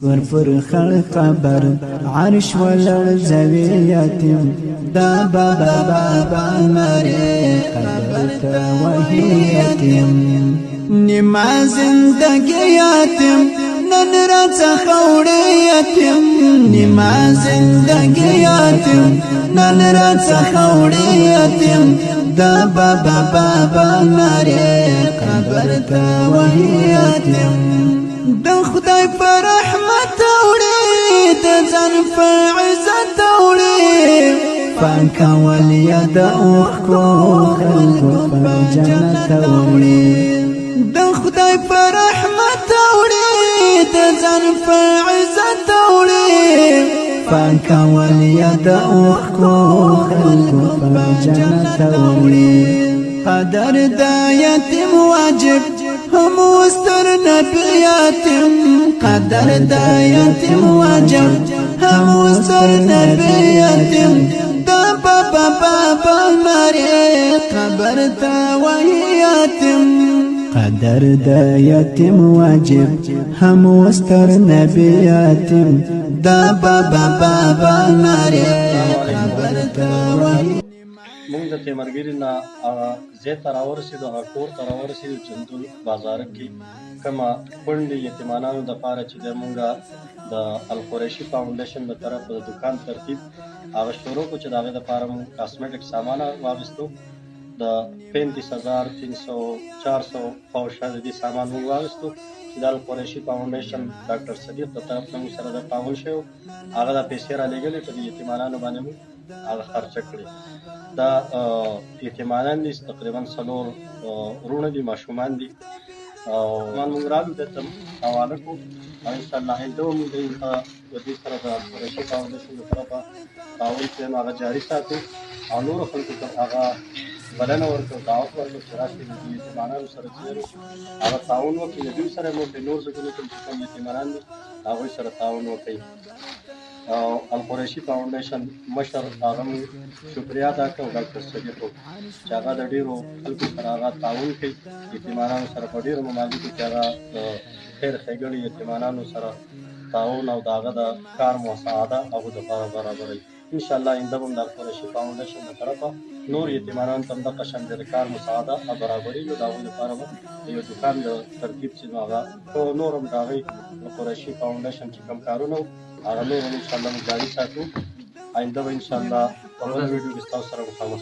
ورفر خلق قبر عرش ولرزوی یتیم دا بابا بابا مری قبر توهی یتیم نیما زندگی یتیم نن رڅ خوړی یتیم نیما زندگی یتیم نن رڅ خوړی یتیم دا بابا بابا مری قبر توهی یتیم د خدای پر رحمت اوړي د ځان په عزت اوړي فانکا ولیا د اوخ کو خلکو په جنت اوړي د خدای پر رحمت اوړي د ځان په عزت اوړي فانکا ولیا د اوخ کو خلکو په جنت اوړي قدر د یتیم واجب هم وستر نبی یتیم قدر دا یتیم واجب هم وستر نبی یتیم دا بابا بابا مری قبر تا وهی یتیم قدر دا یتیم واجب هم وستر نبی یتیم دا بابا بابا مری قبر تا وهی مونږ د تیمرګری نه زه تر اورسېدو هغه کور تر اورسېدو چندول بازار کې کومه کونډې یتیمانانو دپاره چې د مونږ د القریشي فاونډیشن د طرف د دکان ترتیب هغه شروع کړو چې د هغې دپاره مونږ کاسمیټک سامان واخیستو د 35,300 پوشه د دې سامان مونږ واخیستو چې د القریشي فاونډیشن ډاکټر صدیق د طرف نه مونږ سره د تعاون شوی هغه دا پیسې رالېږلې په د یتیمانانو باندې مونږ هغه خرچه کړې دا یتیمانان دي تقریبا 4 وروڼه دي ماشومان دي او موږ راغلو دلته حواله کړو او انشاءالله آینده به موږ د دې سره د القریشي فاونډیشن د طرفه تعاون چې هغه جاري ساتو او نورو خلکو ته هغه بلنه ورکړو دعوت ورکړو چې راشئ د دې یتیمانانو سره چې هغه تعاون وکړي د دوی سره مو نور ځایونو کې چې کوم یتیمان دي هغوی سره تعاون وکړي او القریشي فاونډیشن مشر هغه شکریا ادا کړو ډاکټر صدیق چې هغه د ډېرو خلکو سره هغه تعاون کوي یتیمانانو سره په ډېرو ممالکو کې هغه د خیر ښېګڼې یتیمانانو سره تعاون او د هغه د کار مساعده هغو دپاره برابروي انشاءالله آینده به هم د القریشي فاونډیشن د طرفه نور یتیمانانو ته هم دغه شان د کار مساعده برابرېږي د هغوی دپاره به د یو دوکان د ترتیب چې نو هغه نور هم د هغوی القریشي فاونډیشن چې کوم کارونه هغه نور هم انشاءالله موږ جاري ساتو آینده به انشاءالله په بل ویډیو کې ستاسو سره مخامخ